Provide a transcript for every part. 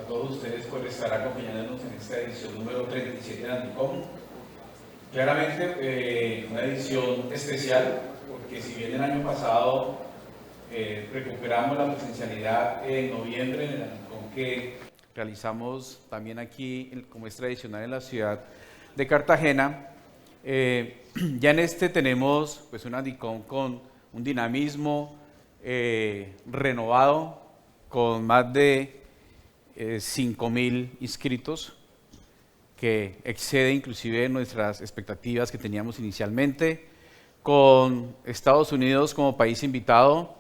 todos ustedes por estar acompañándonos en esta edición número 37 de Andicom. Claramente una edición especial, porque si bien el año pasado recuperamos la presencialidad en noviembre en el Andicom que realizamos también aquí, como es tradicional en la ciudad de Cartagena, ya en este tenemos pues un Andicom con un dinamismo renovado, con más de 5.000 inscritos, que excede inclusive nuestras expectativas que teníamos inicialmente, con Estados Unidos como país invitado,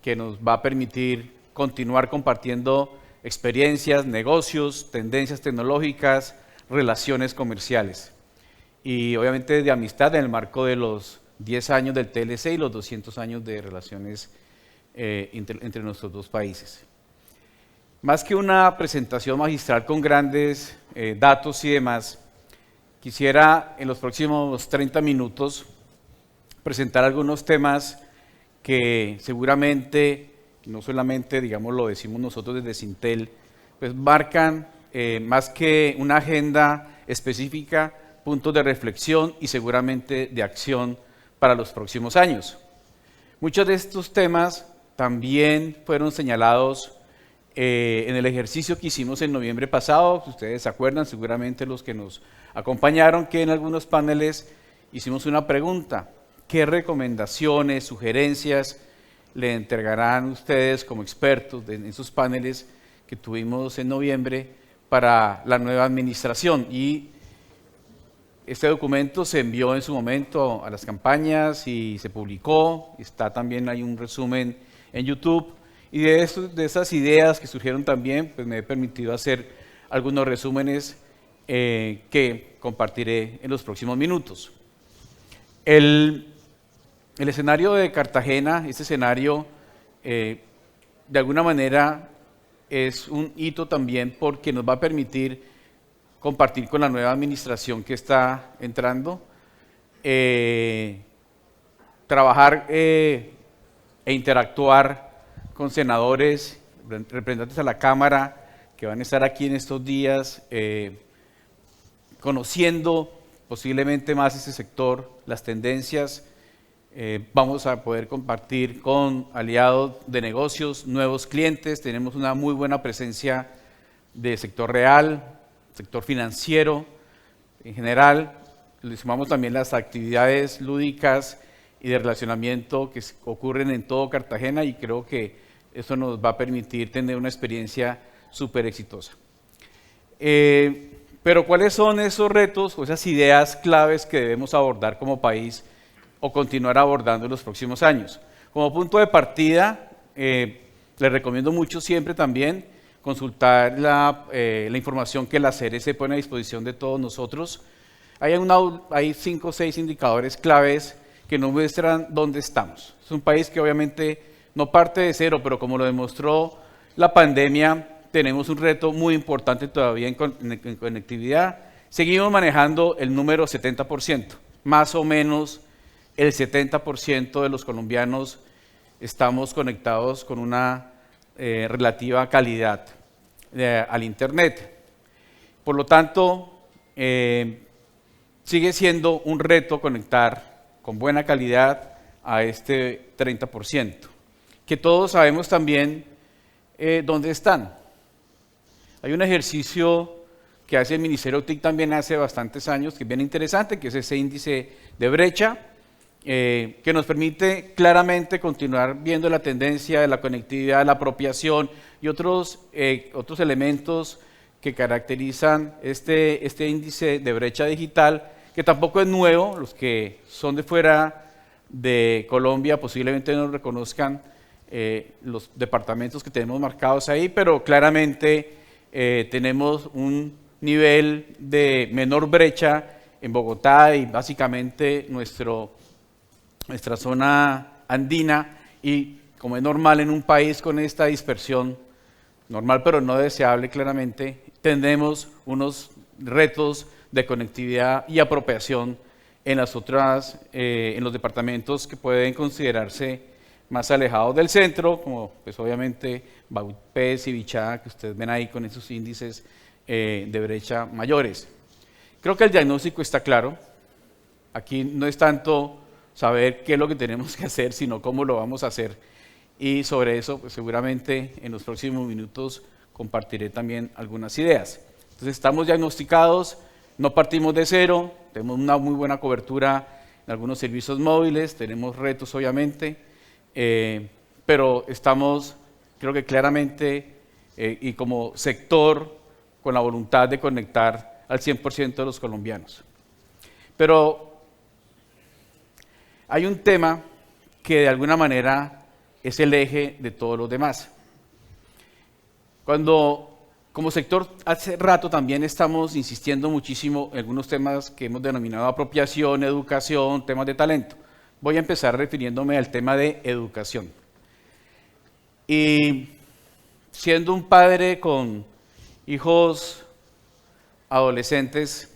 que nos va a permitir continuar compartiendo experiencias, negocios, tendencias tecnológicas, relaciones comerciales. Y obviamente de amistad en el marco de los 10 años del TLC y los 200 años de relaciones entre nuestros dos países. Más que una presentación magistral con grandes datos y demás, quisiera en los próximos 30 minutos presentar algunos temas que seguramente, no solamente digamos lo decimos nosotros desde Sintel, pues marcan más que una agenda específica, puntos de reflexión y seguramente de acción para los próximos años. Muchos de estos temas también fueron señalados en el ejercicio que hicimos en noviembre pasado. Ustedes se acuerdan, seguramente los que nos acompañaron, que en algunos paneles hicimos una pregunta: ¿qué recomendaciones, sugerencias le entregarán ustedes como expertos en esos paneles que tuvimos en noviembre para la nueva administración? Y este documento se envió en su momento a las campañas y se publicó. Está también, hay un resumen en YouTube. Y de esas ideas que surgieron también, pues me he permitido hacer algunos resúmenes que compartiré en los próximos minutos. El escenario de Cartagena, este escenario, de alguna manera es un hito también porque nos va a permitir compartir con la nueva administración que está entrando, trabajar e interactuar con senadores, representantes a la Cámara, que van a estar aquí en estos días, conociendo posiblemente más ese sector, las tendencias. Vamos a poder compartir con aliados de negocios, nuevos clientes. Tenemos una muy buena presencia de sector real, sector financiero en general. Le sumamos también las actividades lúdicas y de relacionamiento que ocurren en todo Cartagena, y creo que eso nos va a permitir tener una experiencia súper exitosa. Pero ¿cuáles son esos retos o esas ideas claves que debemos abordar como país o continuar abordando en los próximos años? Como punto de partida, les recomiendo mucho siempre también consultar la información que la CRC pone a disposición de todos nosotros. Hay 5 o 6 indicadores claves que nos muestran dónde estamos. Es un país que obviamente no parte de cero, pero como lo demostró la pandemia, tenemos un reto muy importante todavía en conectividad. Seguimos manejando el número 70%, más o menos el 70% de los colombianos estamos conectados con una relativa calidad al Internet. Por lo tanto, sigue siendo un reto conectar con buena calidad a este 30%, que todos sabemos también dónde están. Hay un ejercicio que hace el Ministerio TIC también hace bastantes años, que es bien interesante, que es ese índice de brecha, que nos permite claramente continuar viendo la tendencia de la conectividad, la apropiación y otros elementos que caracterizan este índice de brecha digital, que tampoco es nuevo. Los que son de fuera de Colombia posiblemente no reconozcan los departamentos que tenemos marcados ahí, pero claramente tenemos un nivel de menor brecha en Bogotá y básicamente nuestra zona andina, y como es normal en un país con esta dispersión, normal pero no deseable claramente, tenemos unos retos de conectividad y apropiación en los departamentos que pueden considerarse más alejados del centro, como pues obviamente Baupés y Bichada, que ustedes ven ahí con esos índices de brecha mayores. Creo que el diagnóstico está claro. Aquí no es tanto saber qué es lo que tenemos que hacer, sino cómo lo vamos a hacer. Y sobre eso, pues seguramente en los próximos minutos compartiré también algunas ideas. Entonces estamos diagnosticados, no partimos de cero, tenemos una muy buena cobertura en algunos servicios móviles, tenemos retos obviamente, pero estamos, creo que claramente, y como sector, con la voluntad de conectar al 100% de los colombianos. Pero hay un tema que de alguna manera es el eje de todos los demás. Cuando, como sector, hace rato también estamos insistiendo muchísimo en algunos temas que hemos denominado apropiación, educación, temas de talento. Voy a empezar refiriéndome al tema de educación. Y siendo un padre con hijos adolescentes,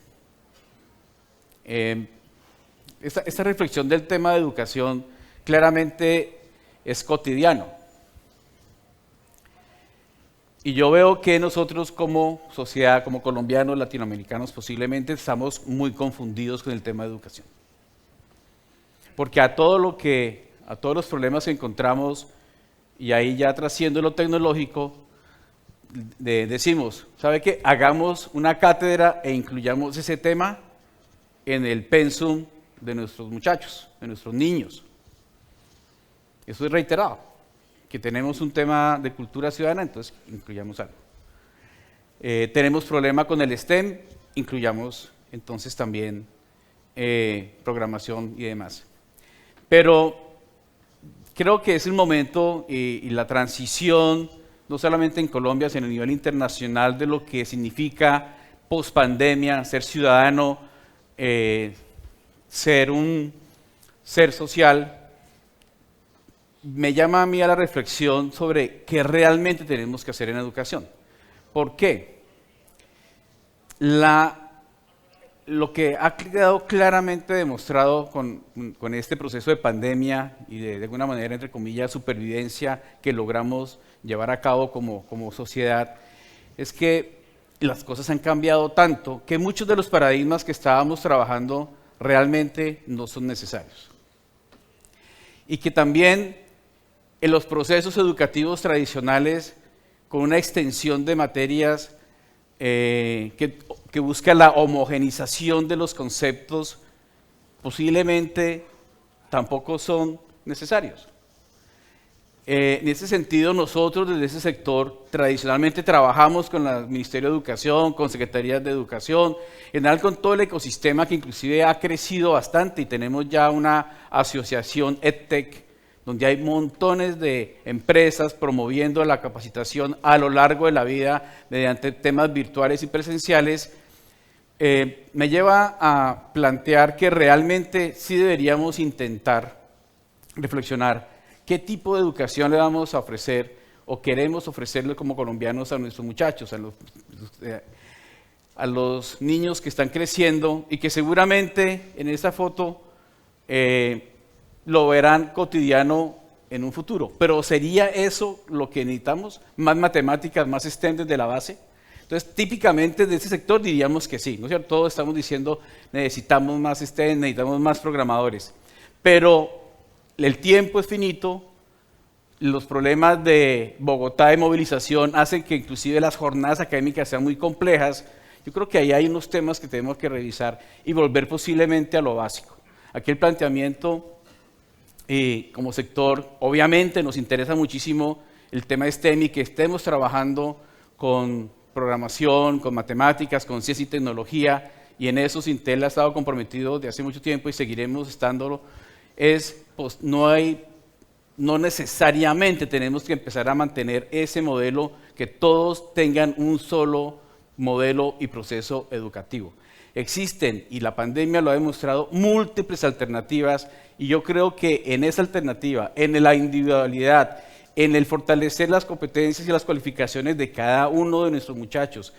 esta reflexión del tema de educación claramente es cotidiano. Y yo veo que nosotros como sociedad, como colombianos, latinoamericanos, posiblemente estamos muy confundidos con el tema de educación. Porque a todos los problemas que encontramos, y ahí ya trasciendo lo tecnológico, decimos, ¿sabe qué? Hagamos una cátedra e incluyamos ese tema en el pensum de nuestros muchachos, de nuestros niños. Eso es reiterado, que tenemos un tema de cultura ciudadana, entonces incluyamos algo. Tenemos problema con el STEM, incluyamos entonces también programación y demás. Pero creo que es el momento y la transición, no solamente en Colombia, sino a nivel internacional, de lo que significa pospandemia, ser ciudadano, ser un ser social, me llama a mí a la reflexión sobre qué realmente tenemos que hacer en educación. ¿Por qué? Lo que ha quedado claramente demostrado con este proceso de pandemia y de alguna manera, entre comillas, supervivencia que logramos llevar a cabo como sociedad, es que las cosas han cambiado tanto que muchos de los paradigmas que estábamos trabajando realmente no son necesarios. Y que también en los procesos educativos tradicionales, con una extensión de materias que busca la homogenización de los conceptos, posiblemente tampoco son necesarios. En ese sentido, nosotros desde ese sector tradicionalmente trabajamos con el Ministerio de Educación, con Secretarías de Educación, en general con todo el ecosistema que inclusive ha crecido bastante y tenemos ya una asociación EdTech, donde hay montones de empresas promoviendo la capacitación a lo largo de la vida mediante temas virtuales y presenciales, me lleva a plantear que realmente sí deberíamos intentar reflexionar qué tipo de educación le vamos a ofrecer o queremos ofrecerle como colombianos a nuestros muchachos, a los niños que están creciendo y que seguramente en esta foto lo verán cotidiano en un futuro. Pero ¿sería eso lo que necesitamos? ¿Más matemáticas, más STEM desde la base? Entonces, típicamente de ese sector diríamos que sí, ¿no es cierto? Todos estamos diciendo necesitamos más STEM, necesitamos más programadores. Pero el tiempo es finito, los problemas de Bogotá de movilización hacen que inclusive las jornadas académicas sean muy complejas. Yo creo que ahí hay unos temas que tenemos que revisar y volver posiblemente a lo básico. Aquí el planteamiento como sector, obviamente nos interesa muchísimo el tema STEM y que estemos trabajando con programación, con matemáticas, con ciencia y tecnología, y en eso Sintel ha estado comprometido desde hace mucho tiempo y seguiremos estándolo. Pues, no necesariamente tenemos que empezar a mantener ese modelo, que todos tengan un solo modelo y proceso educativo. Existen, y la pandemia lo ha demostrado, múltiples alternativas, y yo creo que en esa alternativa, en la individualidad, en el fortalecer las competencias y las cualificaciones de cada uno de nuestros muchachos,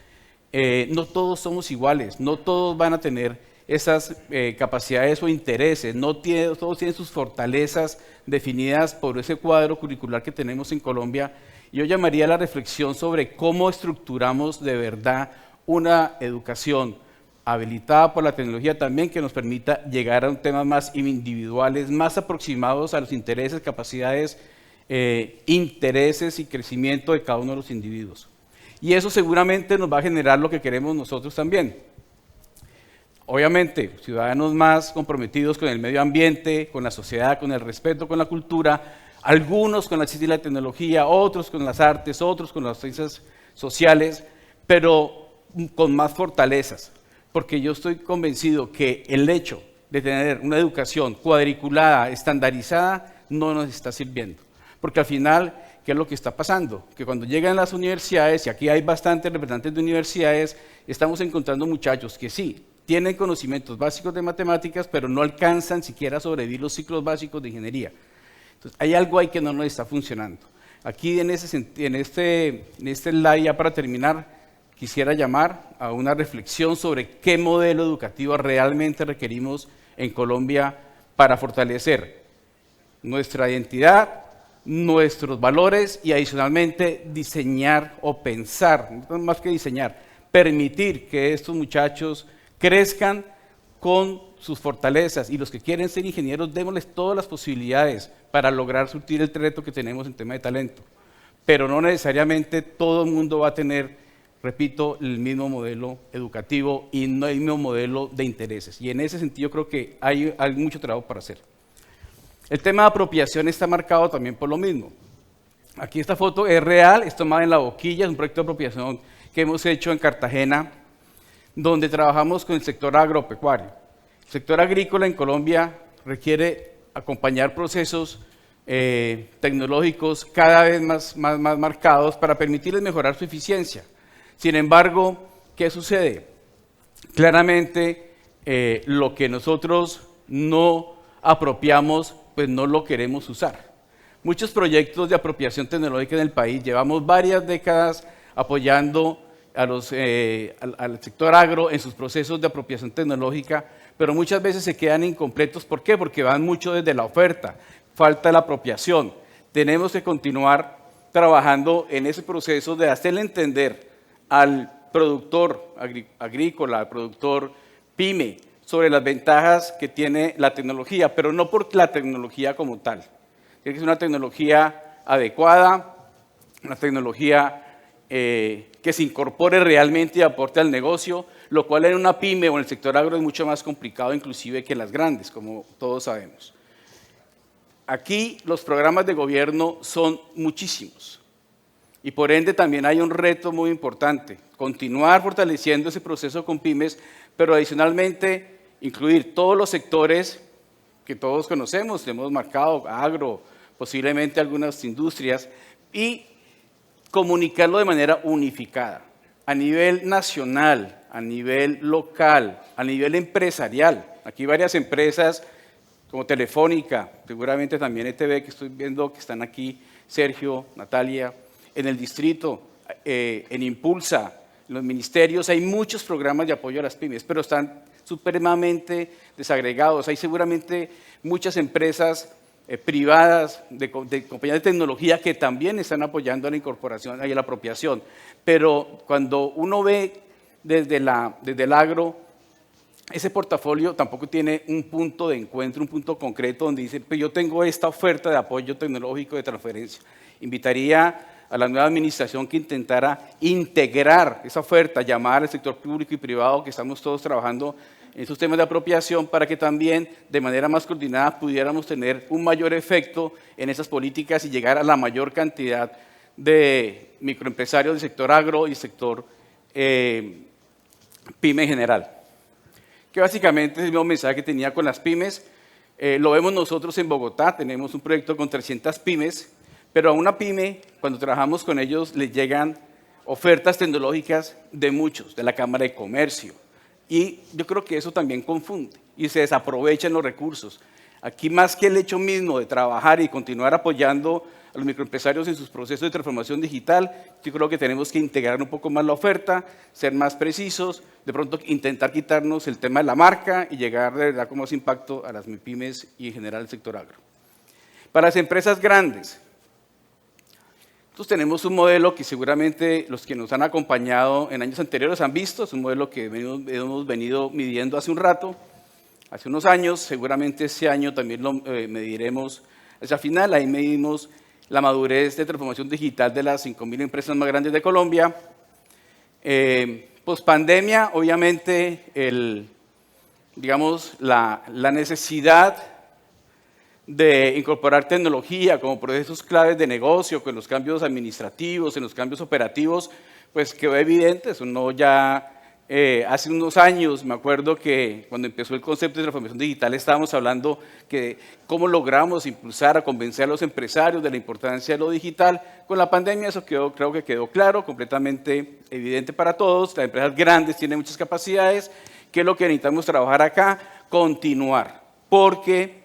no todos somos iguales, no todos van a tener esas capacidades o intereses, no todos tienen sus fortalezas definidas por ese cuadro curricular que tenemos en Colombia. Yo llamaría a la reflexión sobre cómo estructuramos de verdad una educación habilitada por la tecnología también, que nos permita llegar a temas más individuales, más aproximados a los intereses, capacidades, intereses y crecimiento de cada uno de los individuos. Y eso seguramente nos va a generar lo que queremos nosotros también. Obviamente, ciudadanos más comprometidos con el medio ambiente, con la sociedad, con el respeto, con la cultura, algunos con la ciencia y la tecnología, otros con las artes, otros con las ciencias sociales, pero con más fortalezas, porque yo estoy convencido que el hecho de tener una educación cuadriculada, estandarizada, no nos está sirviendo, porque al final, ¿qué es lo que está pasando? Que cuando llegan las universidades, y aquí hay bastantes representantes de universidades, estamos encontrando muchachos que sí, tienen conocimientos básicos de matemáticas, pero no alcanzan siquiera a sobrevivir los ciclos básicos de ingeniería. Entonces, hay algo ahí que no nos está funcionando. Aquí en este slide, ya para terminar, quisiera llamar a una reflexión sobre qué modelo educativo realmente requerimos en Colombia para fortalecer nuestra identidad, nuestros valores y adicionalmente diseñar o pensar, más que diseñar, permitir que estos muchachos crezcan con sus fortalezas, y los que quieren ser ingenieros, démosles todas las posibilidades para lograr surtir el reto que tenemos en tema de talento. Pero no necesariamente todo el mundo va a tener, repito, el mismo modelo educativo y no el mismo modelo de intereses. Y en ese sentido creo que hay mucho trabajo para hacer. El tema de apropiación está marcado también por lo mismo. Aquí esta foto es real, es tomada en La Boquilla, es un proyecto de apropiación que hemos hecho en Cartagena, donde trabajamos con el sector agropecuario. El sector agrícola en Colombia requiere acompañar procesos tecnológicos cada vez más marcados para permitirles mejorar su eficiencia. Sin embargo, ¿qué sucede? Claramente, lo que nosotros no apropiamos, pues no lo queremos usar. Muchos proyectos de apropiación tecnológica en el país, llevamos varias décadas apoyando al sector agro en sus procesos de apropiación tecnológica, pero muchas veces se quedan incompletos. ¿Por qué? Porque van mucho desde la oferta, falta la apropiación. Tenemos que continuar trabajando en ese proceso de hacerle entender al productor agrícola, al productor pyme, sobre las ventajas que tiene la tecnología, pero no por la tecnología como tal. Tiene que ser una tecnología adecuada, una tecnología que se incorpore realmente y aporte al negocio, lo cual en una pyme o en el sector agro es mucho más complicado inclusive que en las grandes, como todos sabemos. Aquí los programas de gobierno son muchísimos y por ende también hay un reto muy importante, continuar fortaleciendo ese proceso con pymes, pero adicionalmente incluir todos los sectores que todos conocemos, hemos marcado agro, posiblemente algunas industrias, y comunicarlo de manera unificada, a nivel nacional, a nivel local, a nivel empresarial. Aquí varias empresas como Telefónica, seguramente también ETV, que estoy viendo que están aquí, Sergio, Natalia, en el distrito, en Impulsa, en los ministerios, hay muchos programas de apoyo a las pymes, pero están supremamente desagregados. Hay seguramente muchas empresas privadas, de compañías de tecnología que también están apoyando a la incorporación y a la apropiación. Pero cuando uno ve desde el agro, ese portafolio tampoco tiene un punto de encuentro, un punto concreto donde dice, pues yo tengo esta oferta de apoyo tecnológico de transferencia. Invitaría a la nueva administración que intentara integrar esa oferta, llamar al sector público y privado, que estamos todos trabajando en estos temas de apropiación, para que también de manera más coordinada pudiéramos tener un mayor efecto en esas políticas y llegar a la mayor cantidad de microempresarios del sector agro y sector pyme en general. Que básicamente es el mismo mensaje que tenía con las pymes. Lo vemos nosotros en Bogotá, tenemos un proyecto con 300 pymes, pero a una pyme, cuando trabajamos con ellos, les llegan ofertas tecnológicas de muchos, de la Cámara de Comercio. Y yo creo que eso también confunde y se desaprovechan los recursos. Aquí, más que el hecho mismo de trabajar y continuar apoyando a los microempresarios en sus procesos de transformación digital. Yo creo que tenemos que integrar un poco más la oferta, ser más precisos, de pronto intentar quitarnos el tema de la marca y llegar de verdad con más impacto a las MIPYMES y en general al sector agro. Para las empresas grandes, nosotros tenemos un modelo que seguramente los que nos han acompañado en años anteriores han visto, es un modelo que hemos venido midiendo hace un rato, hace unos años, seguramente este año también lo mediremos hacia final, ahí medimos la madurez de transformación digital de las 5.000 empresas más grandes de Colombia. Pospandemia, obviamente, la necesidad de incorporar tecnología como procesos claves de negocio, con los cambios administrativos, en los cambios operativos, pues quedó evidente. Eso no ya hace unos años, me acuerdo que cuando empezó el concepto de transformación digital estábamos hablando que cómo logramos impulsar a convencer a los empresarios de la importancia de lo digital. Con la pandemia eso creo que quedó claro, completamente evidente para todos. Las empresas grandes tienen muchas capacidades. ¿Qué es lo que necesitamos trabajar acá? Continuar, porque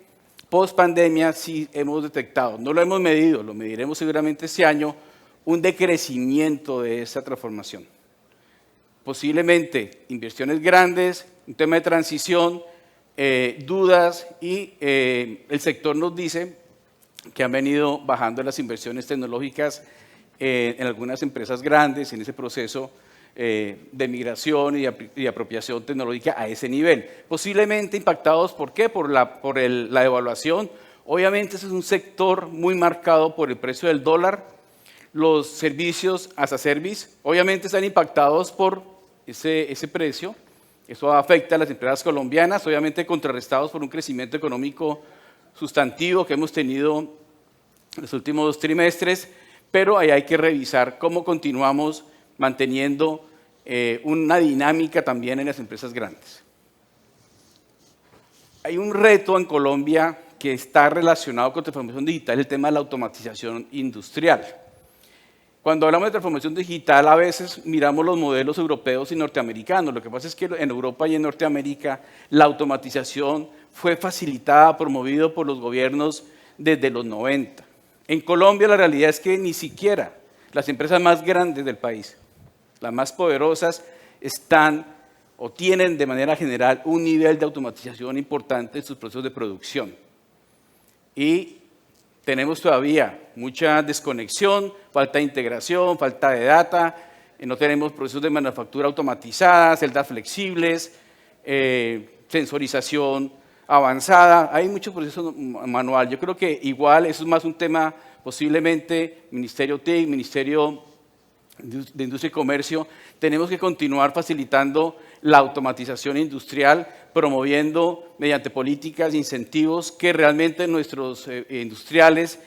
post pandemia sí hemos detectado, no lo hemos medido, lo mediremos seguramente este año, un decrecimiento de esa transformación. Posiblemente inversiones grandes, un tema de transición, dudas y el sector nos dice que han venido bajando las inversiones tecnológicas en algunas empresas grandes en ese proceso de migración y apropiación tecnológica a ese nivel. Posiblemente impactados, ¿por qué? Por la devaluación. Obviamente ese es un sector muy marcado por el precio del dólar. Los servicios as a service obviamente están impactados por ese precio. Eso afecta a las empresas colombianas, obviamente contrarrestados por un crecimiento económico sustantivo que hemos tenido en los últimos 2 trimestres, pero ahí hay que revisar cómo continuamos manteniendo una dinámica también en las empresas grandes. Hay un reto en Colombia que está relacionado con transformación digital, el tema de la automatización industrial. Cuando hablamos de transformación digital, a veces miramos los modelos europeos y norteamericanos. Lo que pasa es que en Europa y en Norteamérica la automatización fue facilitada, promovido por los gobiernos desde los 90. En Colombia la realidad es que ni siquiera las empresas más grandes del país, las más poderosas, están o tienen de manera general un nivel de automatización importante en sus procesos de producción. Y tenemos todavía mucha desconexión, falta de integración, falta de data, no tenemos procesos de manufactura automatizadas, celdas flexibles, sensorización avanzada, hay mucho proceso manual. Yo creo que igual eso es más un tema posiblemente Ministerio TIC, Ministerio de Industria y Comercio, tenemos que continuar facilitando la automatización industrial, promoviendo mediante políticas e incentivos que realmente nuestros industriales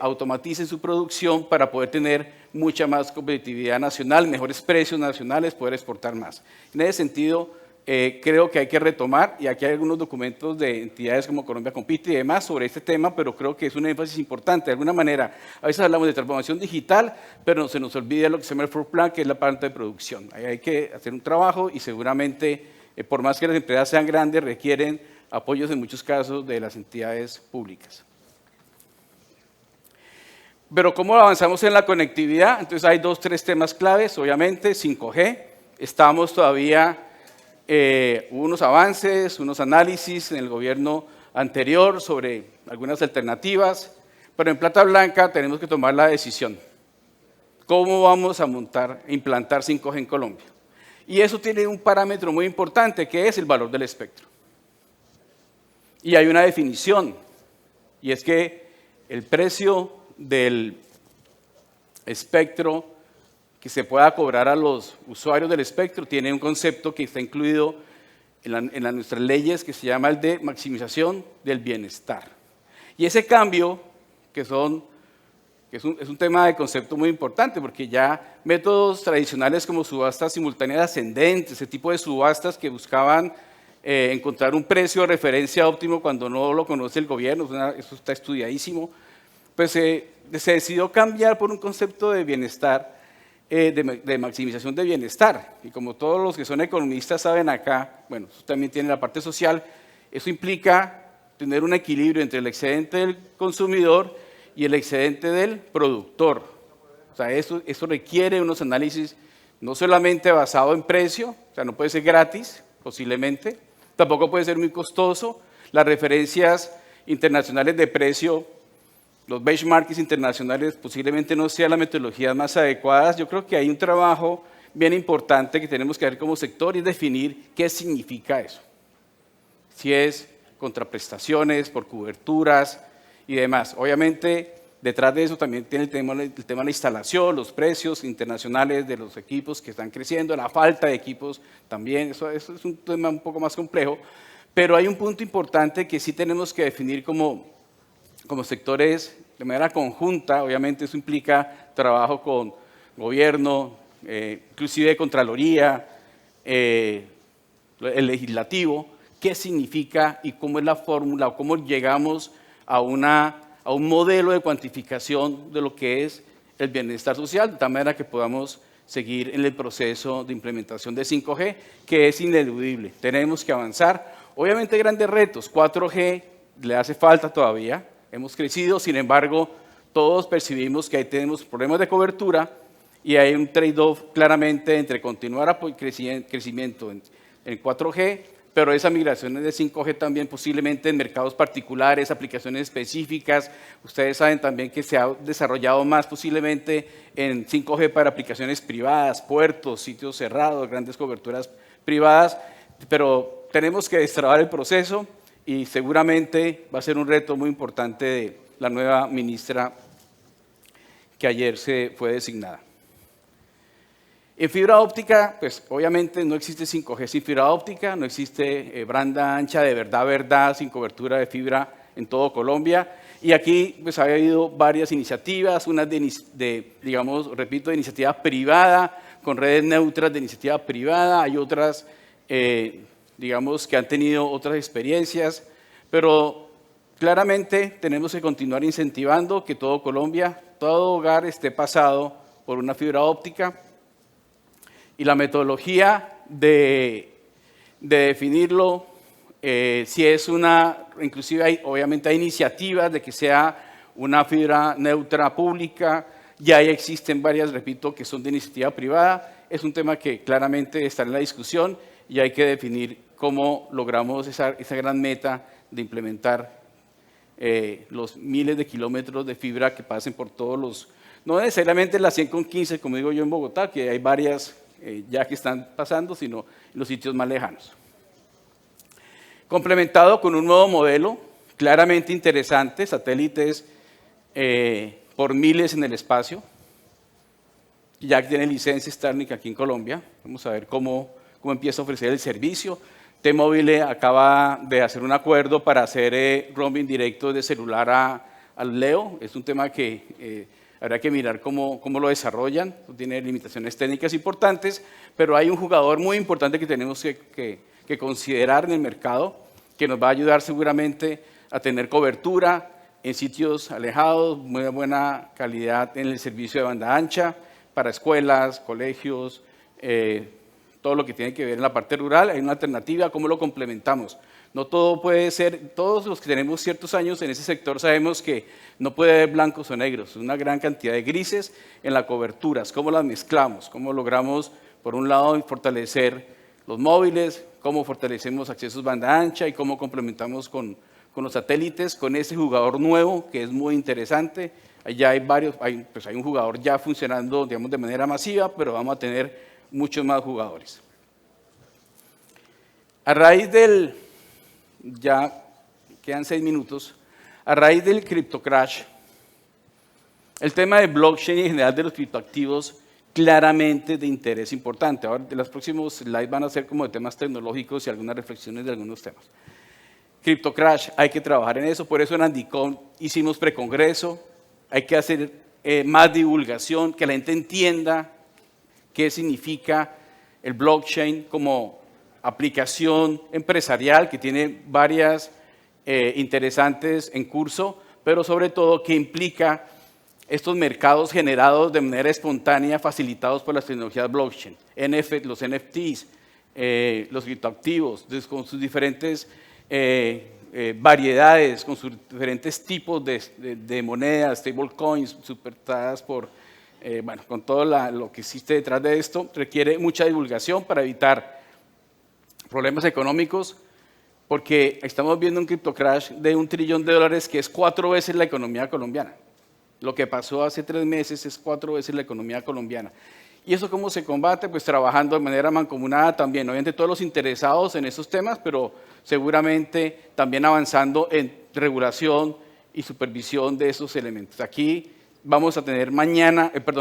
automaticen su producción para poder tener mucha más competitividad nacional, mejores precios nacionales, poder exportar más. En ese sentido, creo que hay que retomar, y aquí hay algunos documentos de entidades como Colombia Compite y demás sobre este tema, pero creo que es un énfasis importante. De alguna manera, a veces hablamos de transformación digital, pero se nos olvida lo que se llama el Four Plan, que es la parte de producción. Ahí hay que hacer un trabajo y seguramente, por más que las empresas sean grandes, requieren apoyos en muchos casos de las entidades públicas. Pero ¿cómo avanzamos en la conectividad? Entonces hay 2, 3 temas claves, obviamente, 5G. Estamos todavía, hubo unos avances, unos análisis en el gobierno anterior sobre algunas alternativas, pero en Plata Blanca tenemos que tomar la decisión. ¿Cómo vamos a implantar 5G en Colombia? Y eso tiene un parámetro muy importante, que es el valor del espectro. Y hay una definición, y es que el precio del espectro que se pueda cobrar a los usuarios del espectro tiene un concepto que está incluido en nuestras leyes, que se llama el de maximización del bienestar. Y ese cambio, que es un tema de concepto muy importante, porque ya métodos tradicionales como subastas simultáneas ascendentes, ese tipo de subastas que buscaban encontrar un precio de referencia óptimo cuando no lo conoce el gobierno, eso está estudiadísimo, pues se decidió cambiar por un concepto de bienestar, de maximización de bienestar. Y como todos los que son economistas saben acá, bueno, eso también tiene la parte social, eso implica tener un equilibrio entre el excedente del consumidor y el excedente del productor. O sea, eso requiere unos análisis no solamente basado en precio, o sea, no puede ser gratis, posiblemente, tampoco puede ser muy costoso. Las referencias internacionales de precio, los benchmarks internacionales, posiblemente no sean las metodologías más adecuadas. Yo creo que hay un trabajo bien importante que tenemos que hacer como sector y definir qué significa eso. Si es contraprestaciones, por coberturas y demás. Obviamente, detrás de eso también tiene el tema de la instalación, los precios internacionales de los equipos que están creciendo, la falta de equipos también, eso es un tema un poco más complejo, pero hay un punto importante que sí tenemos que definir como sectores de manera conjunta. Obviamente eso implica trabajo con gobierno, inclusive Contraloría, el legislativo, qué significa y cómo es la fórmula o cómo llegamos a un modelo de cuantificación de lo que es el bienestar social, de tal manera que podamos seguir en el proceso de implementación de 5G, que es ineludible. Tenemos que avanzar. Obviamente hay grandes retos, 4G le hace falta todavía, hemos crecido, sin embargo, todos percibimos que ahí tenemos problemas de cobertura y hay un trade-off claramente entre continuar crecimiento en 4G, pero esas migraciones de 5G también posiblemente en mercados particulares, aplicaciones específicas. Ustedes saben también que se ha desarrollado más posiblemente en 5G para aplicaciones privadas, puertos, sitios cerrados, grandes coberturas privadas, pero tenemos que destrabar el proceso y seguramente va a ser un reto muy importante de la nueva ministra que ayer se fue designada. En fibra óptica, pues obviamente no existe 5G sin fibra óptica, no existe banda ancha de verdad, sin cobertura de fibra en todo Colombia. Y aquí pues ha habido varias iniciativas, unas digamos, repito, de iniciativa privada, con redes neutras de iniciativa privada, hay otras, digamos, que han tenido otras experiencias, pero claramente tenemos que continuar incentivando que todo Colombia, todo hogar esté pasado por una fibra óptica. Y la metodología de definirlo, si es inclusive obviamente hay iniciativas de que sea una fibra neutra pública, ya existen varias, repito, que son de iniciativa privada, es un tema que claramente está en la discusión y hay que definir cómo logramos esa gran meta de implementar los miles de kilómetros de fibra que pasen por todos los, no necesariamente las 100,15, como digo yo en Bogotá, que hay varias ya que están pasando, sino en los sitios más lejanos. Complementado con un nuevo modelo, claramente interesante, satélites por miles en el espacio, ya que tiene licencia Starlink aquí en Colombia. Vamos a ver cómo empieza a ofrecer el servicio. T-Mobile acaba de hacer un acuerdo para hacer roaming directo de celular al LEO. Es un tema que habrá que mirar cómo lo desarrollan, tiene limitaciones técnicas importantes, pero hay un jugador muy importante que tenemos que considerar en el mercado, que nos va a ayudar seguramente a tener cobertura en sitios alejados, muy buena calidad en el servicio de banda ancha, para escuelas, colegios, todo lo que tiene que ver en la parte rural. Hay una alternativa, ¿cómo lo complementamos? No todo puede ser, todos los que tenemos ciertos años en ese sector sabemos que no puede haber blancos o negros, una gran cantidad de grises en las coberturas. ¿Cómo las mezclamos? ¿Cómo logramos, por un lado, fortalecer los móviles? ¿Cómo fortalecemos accesos banda ancha? ¿Y cómo complementamos con los satélites, con ese jugador nuevo que es muy interesante? Allá hay varios, hay un jugador ya funcionando, digamos, de manera masiva, pero vamos a tener muchos más jugadores. A raíz ya quedan 6 minutos, a raíz del CryptoCrash, el tema de blockchain y en general de los criptoactivos claramente de interés importante. Ahora, de los próximos slides van a ser como de temas tecnológicos y algunas reflexiones de algunos temas. CryptoCrash, hay que trabajar en eso, por eso en Andicom hicimos precongreso, hay que hacer más divulgación, que la gente entienda qué significa el blockchain como aplicación empresarial que tiene varias interesantes en curso, pero sobre todo qué implica estos mercados generados de manera espontánea, facilitados por las tecnologías blockchain, los NFTs, los criptoactivos, con sus diferentes variedades, con sus diferentes tipos de monedas, stablecoins, soportadas por, bueno, con todo lo que existe detrás de esto, requiere mucha divulgación para evitar problemas económicos, porque estamos viendo un criptocrash de $1 trillón, que es 4 veces la economía colombiana. Lo que pasó hace 3 meses es 4 veces la economía colombiana. ¿Y eso cómo se combate? Pues trabajando de manera mancomunada también, obviamente todos los interesados en esos temas, pero seguramente también avanzando en regulación y supervisión de esos elementos. Aquí vamos a tener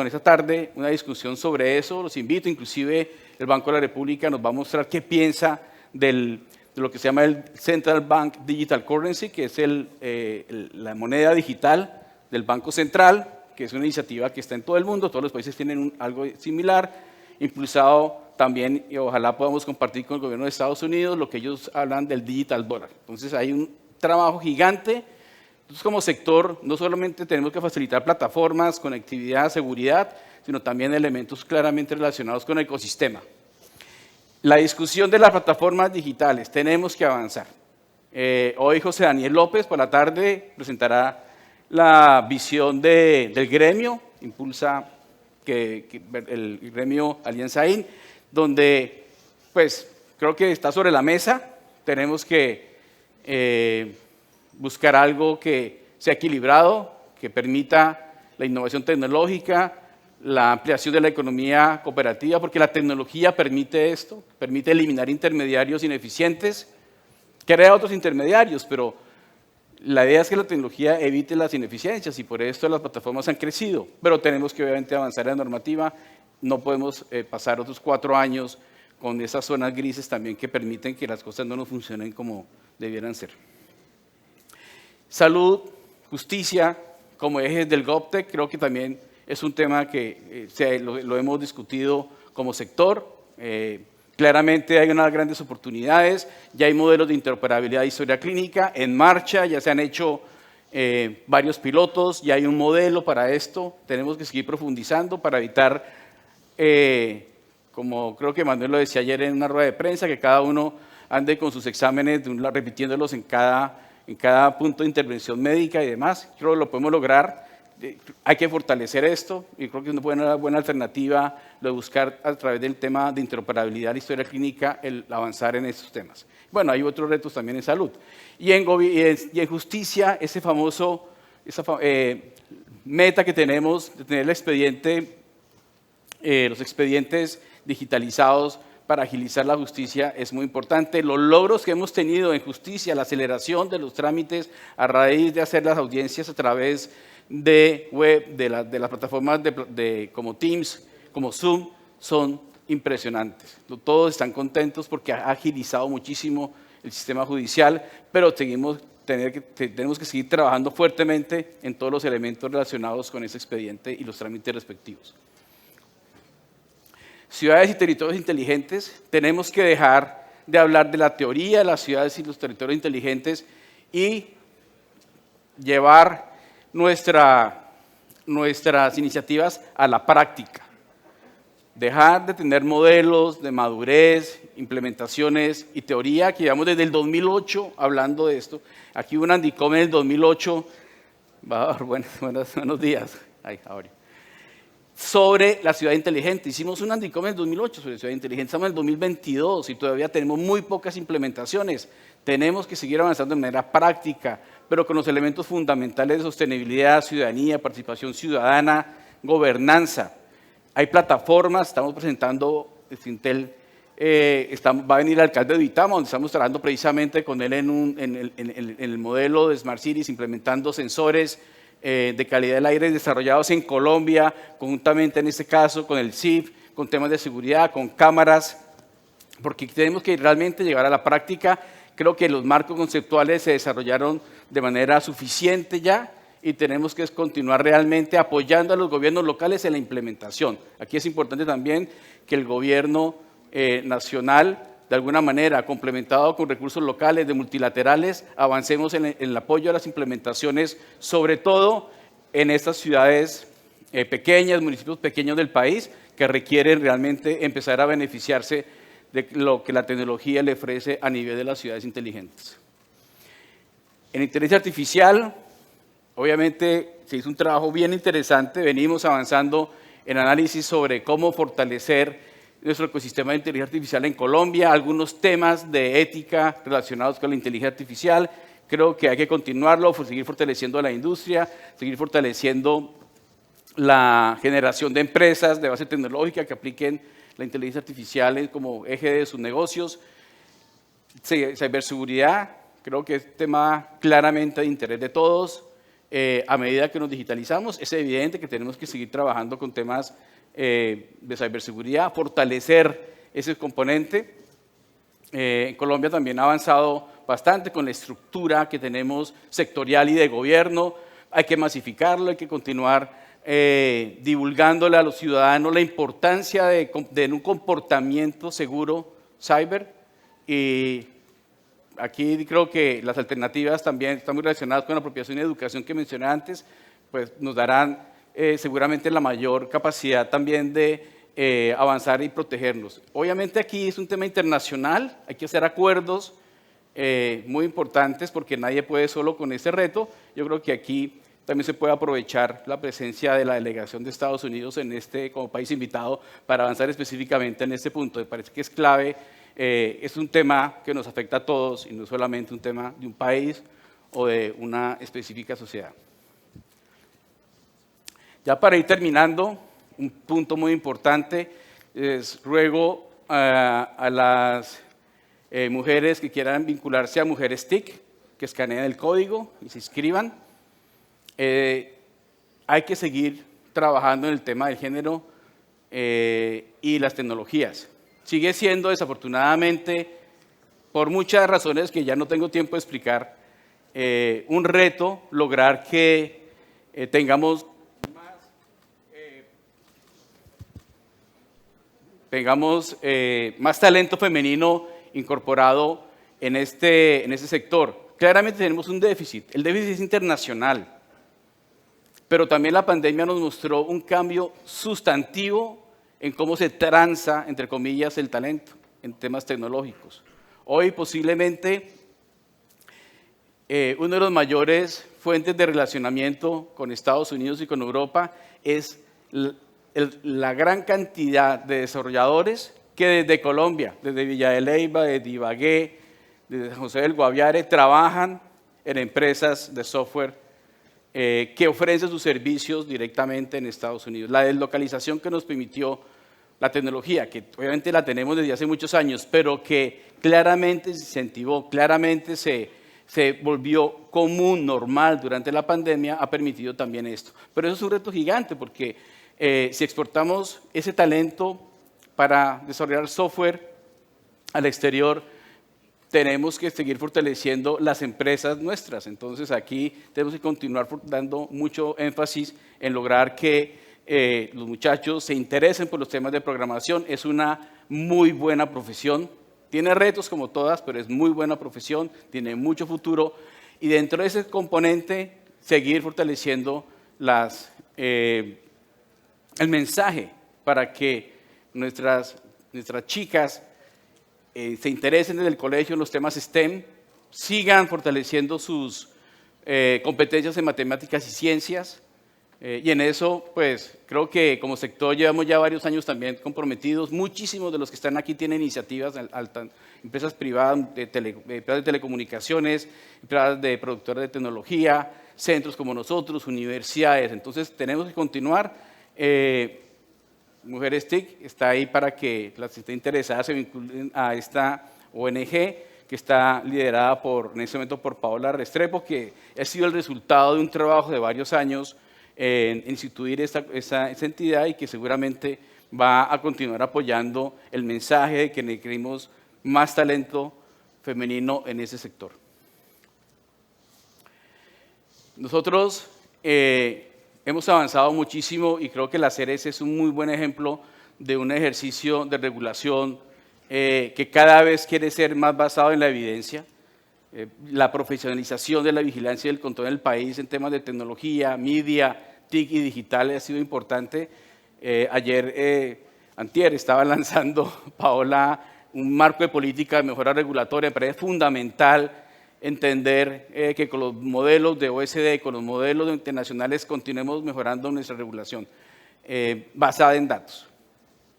esta tarde, una discusión sobre eso. Los invito, inclusive el Banco de la República nos va a mostrar qué piensa de lo que se llama el Central Bank Digital Currency, que es la moneda digital del Banco Central, que es una iniciativa que está en todo el mundo, todos los países tienen algo similar, impulsado también, y ojalá podamos compartir con el gobierno de Estados Unidos lo que ellos hablan del digital dollar. Entonces hay un trabajo gigante. Entonces, como sector, no solamente tenemos que facilitar plataformas, conectividad, seguridad, sino también elementos claramente relacionados con el ecosistema. La discusión de las plataformas digitales, tenemos que avanzar. Hoy José Daniel López por la tarde presentará la visión del gremio, impulsa el gremio Alianza IN, donde pues creo que está sobre la mesa, tenemos que buscar algo que sea equilibrado, que permita la innovación tecnológica, la ampliación de la economía cooperativa, porque la tecnología permite esto, permite eliminar intermediarios ineficientes, crea otros intermediarios, pero la idea es que la tecnología evite las ineficiencias y por esto las plataformas han crecido, pero tenemos que obviamente avanzar en la normativa, no podemos pasar otros 4 años con esas zonas grises también que permiten que las cosas no nos funcionen como debieran ser. Salud, justicia, como ejes del GovTech, creo que también es un tema que lo hemos discutido como sector. Claramente hay unas grandes oportunidades, ya hay modelos de interoperabilidad de historia clínica en marcha, ya se han hecho varios pilotos, ya hay un modelo para esto, tenemos que seguir profundizando para evitar, como creo que Manuel lo decía ayer en una rueda de prensa, que cada uno ande con sus exámenes, repitiéndolos en cada punto de intervención médica y demás. Creo que lo podemos lograr. Hay que fortalecer esto y creo que es una buena alternativa lo de buscar a través del tema de interoperabilidad de la historia clínica el avanzar en estos temas. Bueno, hay otros retos también en salud. Y en justicia, esa meta que tenemos de tener los expedientes digitalizados para agilizar la justicia es muy importante. Los logros que hemos tenido en justicia, la aceleración de los trámites a raíz de hacer las audiencias a través de web, de las plataformas como Teams, como Zoom, son impresionantes. Todos están contentos porque ha agilizado muchísimo el sistema judicial, pero tenemos que seguir trabajando fuertemente en todos los elementos relacionados con ese expediente y los trámites respectivos. Ciudades y territorios inteligentes, tenemos que dejar de hablar de la teoría de las ciudades y los territorios inteligentes y llevar nuestras iniciativas a la práctica. Dejar de tener modelos de madurez, implementaciones y teoría que llevamos desde el 2008 hablando de esto. Aquí hubo un Andicom en el 2008, buenos días, sobre la ciudad inteligente. Hicimos un Andicom en el 2008 sobre ciudad inteligente, estamos en el 2022 y todavía tenemos muy pocas implementaciones. Tenemos que seguir avanzando de manera práctica, pero con los elementos fundamentales de sostenibilidad, ciudadanía, participación ciudadana, gobernanza. Hay plataformas, estamos presentando, Sintel, va a venir el alcalde de Uitama, donde estamos trabajando precisamente con él en el modelo de Smart Cities, implementando sensores de calidad del aire desarrollados en Colombia, conjuntamente en este caso con el CIF, con temas de seguridad, con cámaras, porque tenemos que realmente llegar a la práctica. Creo que los marcos conceptuales se desarrollaron de manera suficiente ya y tenemos que continuar realmente apoyando a los gobiernos locales en la implementación. Aquí es importante también que el gobierno nacional, de alguna manera, complementado con recursos locales, de multilaterales, avancemos en el apoyo a las implementaciones, sobre todo en estas ciudades pequeñas, municipios pequeños del país, que requieren realmente empezar a beneficiarse de lo que la tecnología le ofrece a nivel de las ciudades inteligentes. En inteligencia artificial, obviamente se hizo un trabajo bien interesante, venimos avanzando en análisis sobre cómo fortalecer nuestro ecosistema de inteligencia artificial en Colombia, algunos temas de ética relacionados con la inteligencia artificial. Creo que hay que continuarlo, seguir fortaleciendo la industria, seguir fortaleciendo la generación de empresas de base tecnológica que apliquen la inteligencia artificial como eje de sus negocios. Ciberseguridad, creo que es un tema claramente de interés de todos. A medida que nos digitalizamos, es evidente que tenemos que seguir trabajando con temas de ciberseguridad, fortalecer ese componente. En Colombia también ha avanzado bastante con la estructura que tenemos sectorial y de gobierno. Hay que masificarlo, hay que continuar divulgándole a los ciudadanos la importancia de un comportamiento seguro cyber. Y aquí creo que las alternativas también están muy relacionadas con la apropiación y educación que mencioné antes, pues nos darán seguramente la mayor capacidad también de avanzar y protegernos. Obviamente aquí es un tema internacional, hay que hacer acuerdos muy importantes porque nadie puede solo con este reto. Yo creo que aquí también se puede aprovechar la presencia de la delegación de Estados Unidos como país invitado para avanzar específicamente en este punto. Me parece que es clave, es un tema que nos afecta a todos y no solamente un tema de un país o de una específica sociedad. Ya para ir terminando, un punto muy importante, ruego a las mujeres que quieran vincularse a Mujeres TIC, que escaneen el código y se inscriban. Hay que seguir trabajando en el tema del género y las tecnologías. Sigue siendo, desafortunadamente, por muchas razones que ya no tengo tiempo de explicar, un reto lograr que tengamos más talento femenino incorporado en este sector. Claramente tenemos un déficit, el déficit es internacional, pero también la pandemia nos mostró un cambio sustantivo en cómo se tranza, entre comillas, el talento en temas tecnológicos. Hoy posiblemente uno de los mayores fuentes de relacionamiento con Estados Unidos y con Europa es la gran cantidad de desarrolladores que desde Colombia, desde Villa de Leyva, desde Ibagué, desde San José del Guaviare, trabajan en empresas de software que ofrecen sus servicios directamente en Estados Unidos. La deslocalización que nos permitió la tecnología, que obviamente la tenemos desde hace muchos años, pero que claramente se incentivó, claramente se volvió común, normal durante la pandemia, ha permitido también esto. Pero eso es un reto gigante porque si exportamos ese talento para desarrollar software al exterior, tenemos que seguir fortaleciendo las empresas nuestras. Entonces aquí tenemos que continuar dando mucho énfasis en lograr que los muchachos se interesen por los temas de programación. Es una muy buena profesión, tiene retos como todas, pero es muy buena profesión, tiene mucho futuro. Y dentro de ese componente, seguir fortaleciendo el mensaje para que nuestras chicas se interesen desde el colegio en los temas STEM, sigan fortaleciendo sus competencias en matemáticas y ciencias. Y en eso, pues, creo que como sector llevamos ya varios años también comprometidos. Muchísimos de los que están aquí tienen iniciativas, empresas privadas, empresas de telecomunicaciones, empresas de productoras de tecnología, centros como nosotros, universidades. Entonces, tenemos que continuar. Mujeres TIC está ahí para que las que estén interesadas se vinculen a esta ONG que está liderada en este momento por Paola Restrepo, que ha sido el resultado de un trabajo de varios años en instituir esa entidad y que seguramente va a continuar apoyando el mensaje de que requerimos más talento femenino en ese sector. Nosotros hemos avanzado muchísimo y creo que la CERES es un muy buen ejemplo de un ejercicio de regulación que cada vez quiere ser más basado en la evidencia. La profesionalización de la vigilancia y el control del país en temas de tecnología, media, TIC y digital ha sido importante. Antier estaba lanzando Paola un marco de política de mejora regulatoria, me parece fundamental entender que con los modelos de OECD, con los modelos internacionales, continuemos mejorando nuestra regulación basada en datos.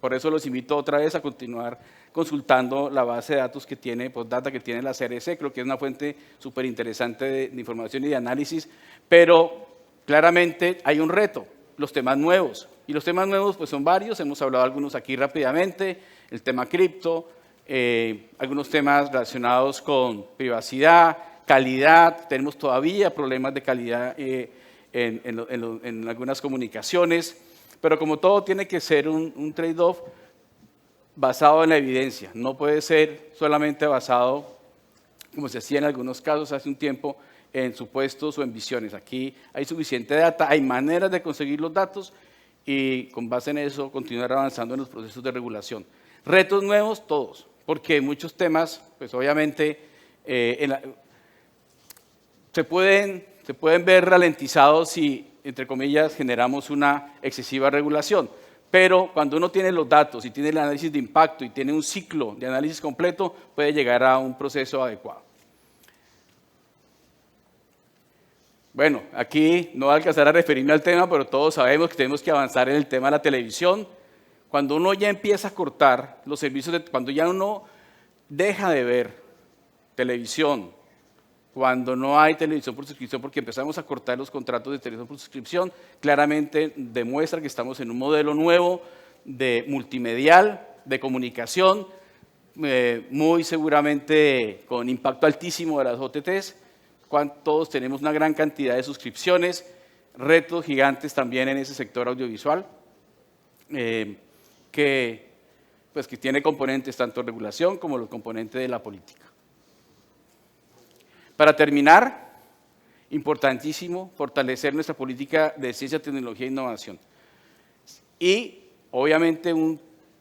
Por eso los invito otra vez a continuar consultando la base de datos que tiene Postdata, que tiene la CRC. Creo que es una fuente súper interesante de información y de análisis, pero claramente hay un reto, los temas nuevos. Y los temas nuevos pues son varios, hemos hablado algunos aquí rápidamente, el tema cripto, algunos temas relacionados con privacidad, calidad. Tenemos todavía problemas de calidad en algunas comunicaciones, pero como todo tiene que ser un trade-off basado en la evidencia. No puede ser solamente basado, como se hacía en algunos casos hace un tiempo, en supuestos o en visiones. Aquí hay suficiente data, hay maneras de conseguir los datos y con base en eso continuar avanzando en los procesos de regulación. Retos nuevos, todos, porque muchos temas, pues obviamente, se pueden ver ralentizados si, entre comillas, generamos una excesiva regulación. Pero cuando uno tiene los datos y tiene el análisis de impacto y tiene un ciclo de análisis completo, puede llegar a un proceso adecuado. Bueno, aquí no voy a alcanzar a referirme al tema, pero todos sabemos que tenemos que avanzar en el tema de la televisión. Cuando uno ya empieza a cortar los servicios, cuando ya uno deja de ver televisión, cuando no hay televisión por suscripción, porque empezamos a cortar los contratos de televisión por suscripción, claramente demuestra que estamos en un modelo nuevo de multimedial, de comunicación, muy seguramente con impacto altísimo de las OTTs. Todos tenemos una gran cantidad de suscripciones, retos gigantes también en ese sector audiovisual, que tiene componentes tanto de regulación como los componentes de la política. Para terminar, importantísimo fortalecer nuestra política de ciencia, tecnología e innovación. Y obviamente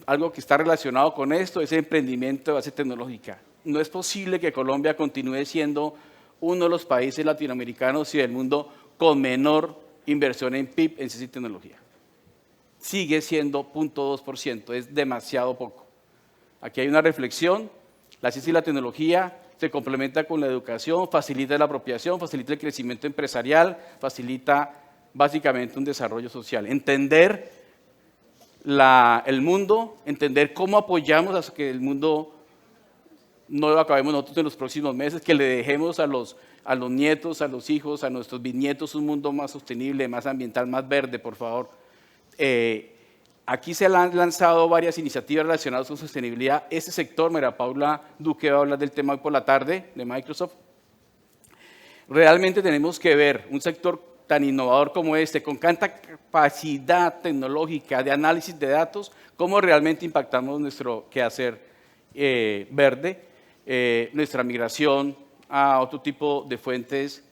algo que está relacionado con esto es el emprendimiento de base tecnológica. No es posible que Colombia continúe siendo uno de los países latinoamericanos y del mundo con menor inversión en PIB en ciencia y tecnología. Sigue siendo 0.2%, es demasiado poco. Aquí hay una reflexión, la ciencia y la tecnología se complementa con la educación, facilita la apropiación, facilita el crecimiento empresarial, facilita básicamente un desarrollo social. Entender el mundo, entender cómo apoyamos a que el mundo no lo acabemos nosotros en los próximos meses, que le dejemos a los nietos, a los hijos, a nuestros bisnietos un mundo más sostenible, más ambiental, más verde, por favor. Aquí se han lanzado varias iniciativas relacionadas con sostenibilidad. Este sector, María Paula Duque va a hablar del tema hoy por la tarde, de Microsoft. Realmente tenemos que ver un sector tan innovador como este, con tanta capacidad tecnológica de análisis de datos, cómo realmente impactamos nuestro quehacer verde, nuestra migración a otro tipo de fuentes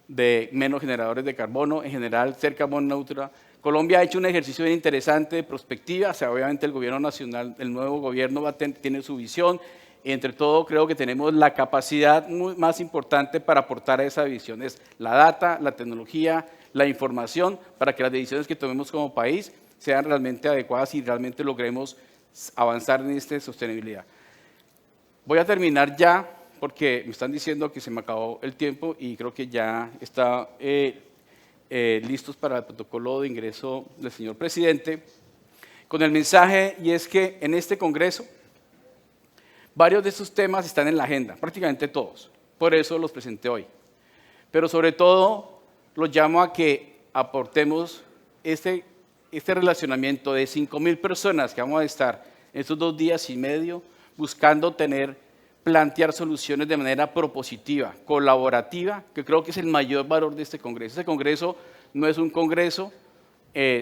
de menos generadores de carbono, en general ser carbón neutral. Colombia ha hecho un ejercicio bien interesante de prospectiva, o sea, obviamente el gobierno nacional, el nuevo gobierno tiene su visión, y entre todo creo que tenemos la capacidad más importante para aportar a esa visión, es la data, la tecnología, la información, para que las decisiones que tomemos como país sean realmente adecuadas y realmente logremos avanzar en esta sostenibilidad. Voy a terminar ya, porque me están diciendo que se me acabó el tiempo y creo que ya está listos para el protocolo de ingreso del señor presidente, con el mensaje, y es que en este Congreso varios de estos temas están en la agenda, prácticamente todos, por eso los presenté hoy. Pero sobre todo los llamo a que aportemos este relacionamiento de 5.000 personas que vamos a estar en estos 2 días y medio buscando plantear soluciones de manera propositiva, colaborativa, que creo que es el mayor valor de este Congreso. Este Congreso no es un Congreso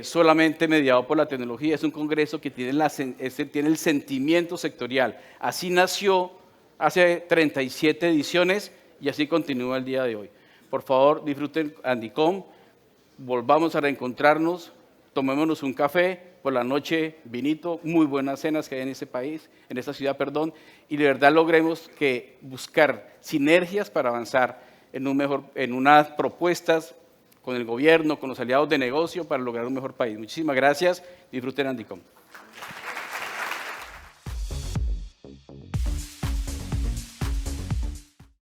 solamente mediado por la tecnología, es un Congreso que tiene el sentimiento sectorial. Así nació hace 37 ediciones y así continúa el día de hoy. Por favor, disfruten Andicom, volvamos a reencontrarnos, tomémonos un café, por la noche vinito, muy buenas cenas que hay en ese país, en esta ciudad, perdón, y de verdad logremos buscar sinergias para avanzar en unas propuestas con el gobierno, con los aliados de negocio para lograr un mejor país. Muchísimas gracias, disfruten Andicom.